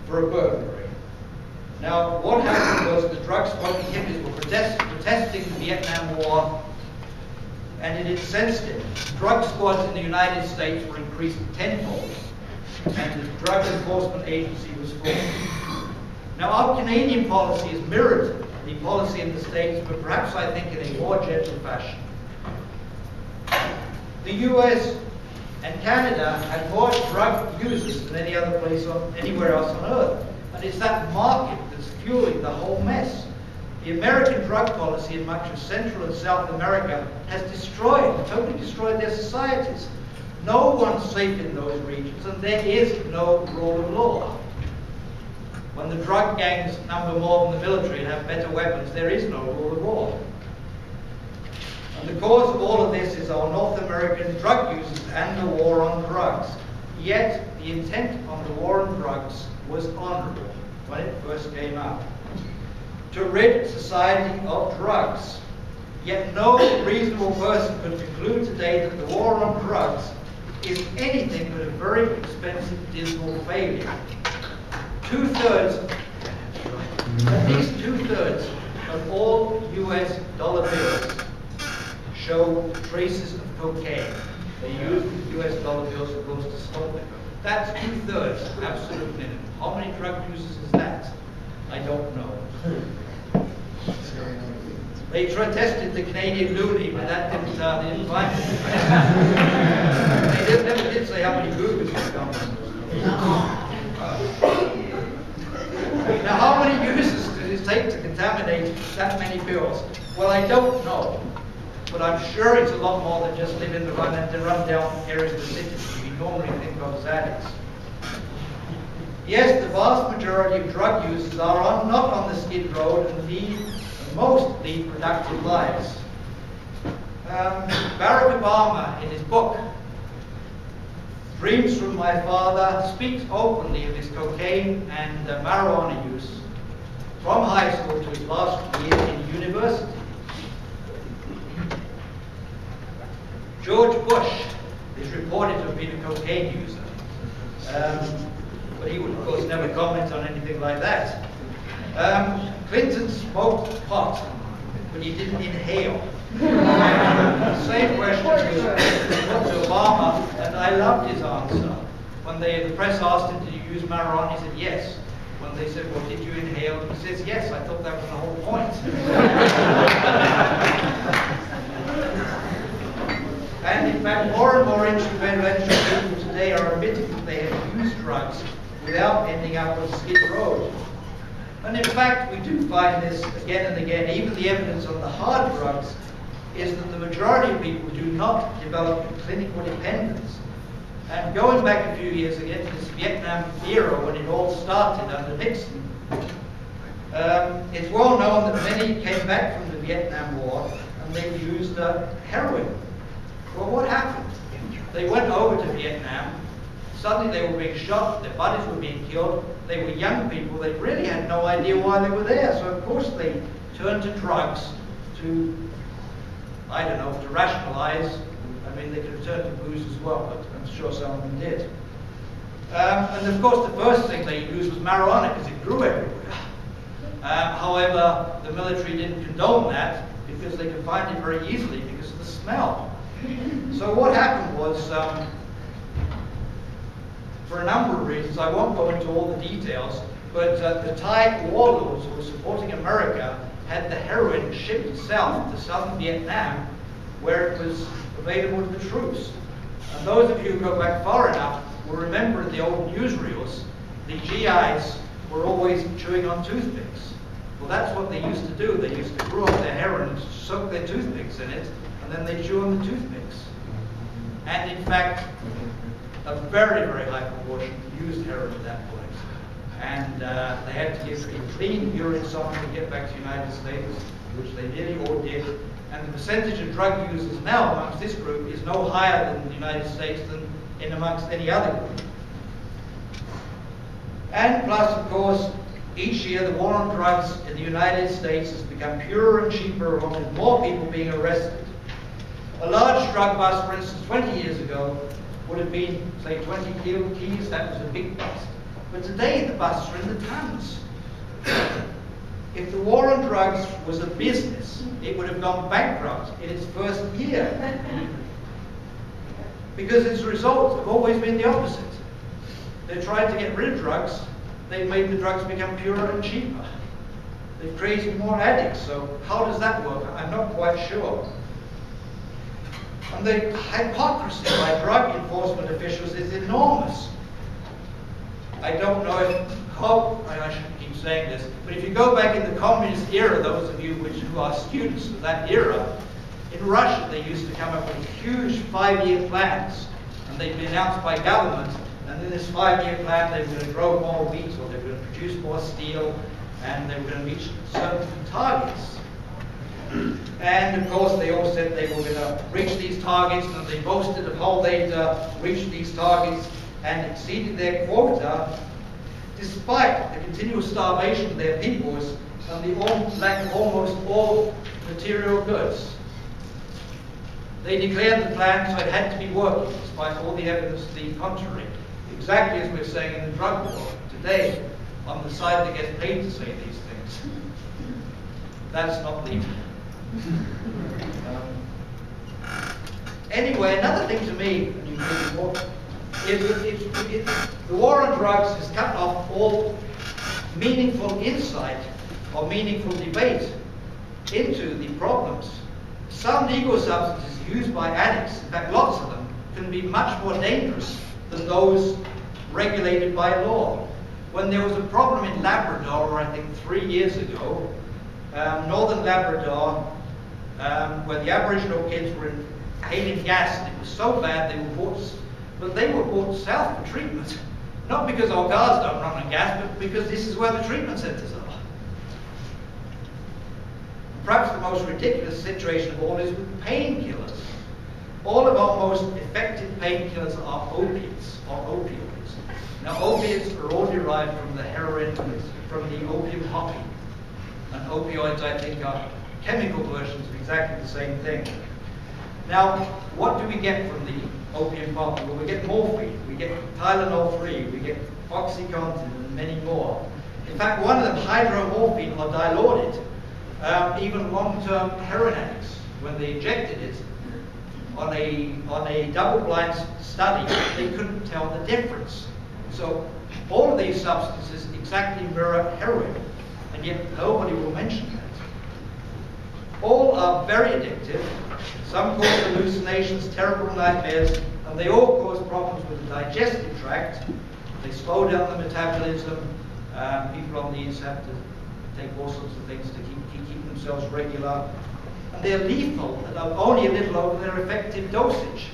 for a burglary. Now, what happened was the drug-smoking hippies were protesting the Vietnam War, and it incensed him. Drug squads in the United States were increased tenfold, and the Drug Enforcement Agency was formed. Now, our Canadian policy is mirrored the policy in the States, but perhaps I think in a more gentle fashion. The US and Canada had more drug users than any other place anywhere else on earth. And it's that market that's fueling the whole mess. The American drug policy in much of Central and South America has totally destroyed their societies. No one's safe in those regions, and there is no rule of law. When the drug gangs number more than the military and have better weapons, there is no rule of law. And the cause of all of this is our North American drug users and the war on drugs. Yet, the intent on the war on drugs was honorable when it first came out. To rid society of drugs. Yet no reasonable person could conclude today that the war on drugs is anything but a very expensive, dismal failure. At least two-thirds of all US dollar bills show traces of cocaine. They use US dollar bills as opposed to smoking. That's two-thirds, absolute minimum. How many drug users is that? I don't know. They tested the Canadian loonie, but that didn't find it. They never did say how many googers would come. Now, how many users does it take to contaminate that many bills? Well, I don't know. But I'm sure it's a lot more than just live in the run-down areas of the city we normally think of as addicts. Yes, the vast majority of drug users are not on the skid road and most lead productive lives. Barack Obama, in his book, Dreams from My Father, speaks openly of his cocaine and marijuana use from high school to his last year in university. George Bush is reported to have been a cocaine user, but he would, of course, never comment on anything like that. Clinton smoked pot, but he didn't inhale. The same question was put to Obama, and I loved his answer. When the press asked him, did you use marijuana, he said yes. When they said, well, did you inhale? He says, yes, I thought that was the whole point. And in fact, more and more interventional people today are admitting that they have used drugs without ending up on Skid Row. And in fact, we do find this again and again. Even the evidence on the hard drugs is that the majority of people do not develop clinical dependence. And going back a few years again to this Vietnam era when it all started under Nixon, it's well known that many came back from the Vietnam War and they used heroin. Well, what happened? They went over to Vietnam. Suddenly they were being shot, their buddies were being killed, they were young people, they really had no idea why they were there. So of course they turned to drugs to, I don't know, to rationalize. I mean, they could have turned to booze as well, but I'm sure some of them did. And of course the first thing they used was marijuana because it grew everywhere. However, the military didn't condone that because they could find it very easily because of the smell. So what happened was, for a number of reasons, I won't go into all the details, but the Thai warlords who were supporting America had the heroin shipped south to southern Vietnam where it was available to the troops. And those of you who go back far enough will remember in the old newsreels, the GIs were always chewing on toothpicks. Well, that's what they used to do. They used to brew up their heroin, soak their toothpicks in it, and then they chew on the toothpicks. And in fact, a very, very high proportion used heroin at that point. And they had to give a clean urine sample to get back to the United States, which they nearly all did. And the percentage of drug users now amongst this group is no higher than the United States than in amongst any other group. And plus, of course, each year the war on drugs in the United States has become purer and cheaper, along with more people being arrested. A large drug bust, for instance, 20 years ago, would have been, say, 20 keys. That was a big bust. But today the busts are in the tons. If the war on drugs was a business, it would have gone bankrupt in its first year. Because its results have always been the opposite. They tried to get rid of drugs, they've made the drugs become purer and cheaper. They've created more addicts, so how does that work? I'm not quite sure. And the hypocrisy by drug enforcement officials is enormous. I don't know I shouldn't keep saying this, but if you go back in the communist era, those of you who are students of that era, in Russia they used to come up with huge 5-year plans, and they'd be announced by government, and in this 5-year plan they were going to grow more wheat, or they were going to produce more steel, and they were going to reach certain targets. And of course they all said they were going to reach these targets, and they boasted of how they'd reached these targets and exceeded their quota, despite the continual starvation of their peoples and the lack of almost all material goods. They declared the plan, so it had to be working, despite all the evidence to the contrary. Exactly as we're saying in the drug war today, on the side that gets paid to say these things. That's not legal. Anyway, another thing to me, the war on drugs has cut off all meaningful insight or meaningful debate into the problems. Some legal substances used by addicts, in fact lots of them, can be much more dangerous than those regulated by law. When there was a problem in Labrador, I think 3 years ago, northern Labrador, where the Aboriginal kids were inhaling gas, and it was so bad they were brought south for treatment. Not because our cars don't run on gas, but because this is where the treatment centres are. Perhaps the most ridiculous situation of all is with painkillers. All of our most effective painkillers are opiates, or opioids. Now, opiates are all derived from the heroin, from the opium poppy. And opioids, I think, are chemical versions of exactly the same thing. Now, what do we get from the opium poppy? Well, we get morphine, we get Tylenol-3, we get OxyContin, and many more. In fact, one of them, hydromorphine or Dilaudid, even long-term heroin addicts, when they injected it on a double-blind study, they couldn't tell the difference. So all of these substances exactly mirror heroin, and yet nobody will mention that. All are very addictive. Some cause hallucinations, terrible nightmares, and they all cause problems with the digestive tract. They slow down the metabolism. People on these have to take all sorts of things to keep themselves regular. And they're lethal and are only a little over their effective dosage.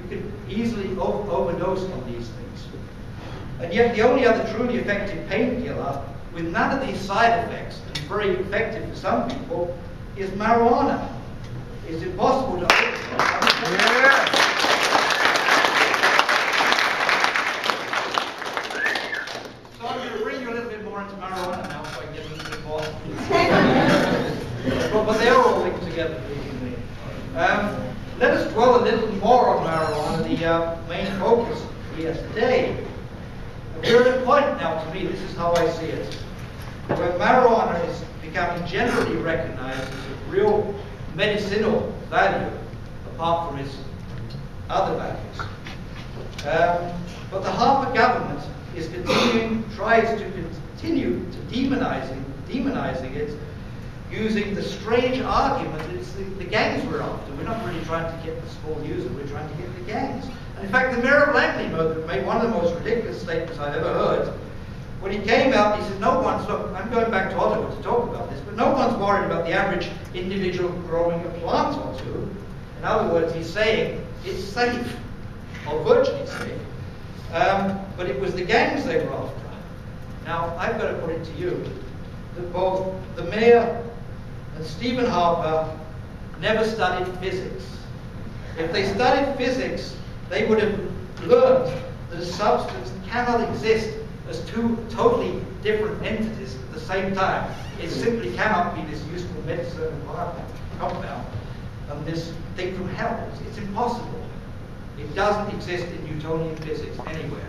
You can easily overdose on these things. And yet the only other truly effective painkiller with none of these side effects, and very effective for some people, is marijuana. It's impossible to overdose. Yeah. So I'm going to bring you a little bit more into marijuana now, so I can get a little bit more. But they're all linked together, believe me. Let us dwell a little more on marijuana, the main focus here today. We're at a point now, to me, this is how I see it, where marijuana is becoming generally recognized as a real medicinal value, apart from its other values. But the Harper government is tries to continue to demonizing it, using the strange argument that it's the gangs we're after. We're not really trying to get the small user, we're trying to get the gangs. And in fact, the Mayor of Langley made one of the most ridiculous statements I've ever heard. When he came out, he said, look, I'm going back to Ottawa to talk about this, but no one's worried about the average individual growing a plant or two. In other words, he's saying it's safe, or virtually safe. But it was the gangs they were after. Now, I've got to put it to you that both the Mayor and Stephen Harper never studied physics. If they studied physics, they would have learned that a substance cannot exist as two totally different entities at the same time. It simply cannot be this useful medicinal compound and this thing from hell. It's impossible. It doesn't exist in Newtonian physics anywhere.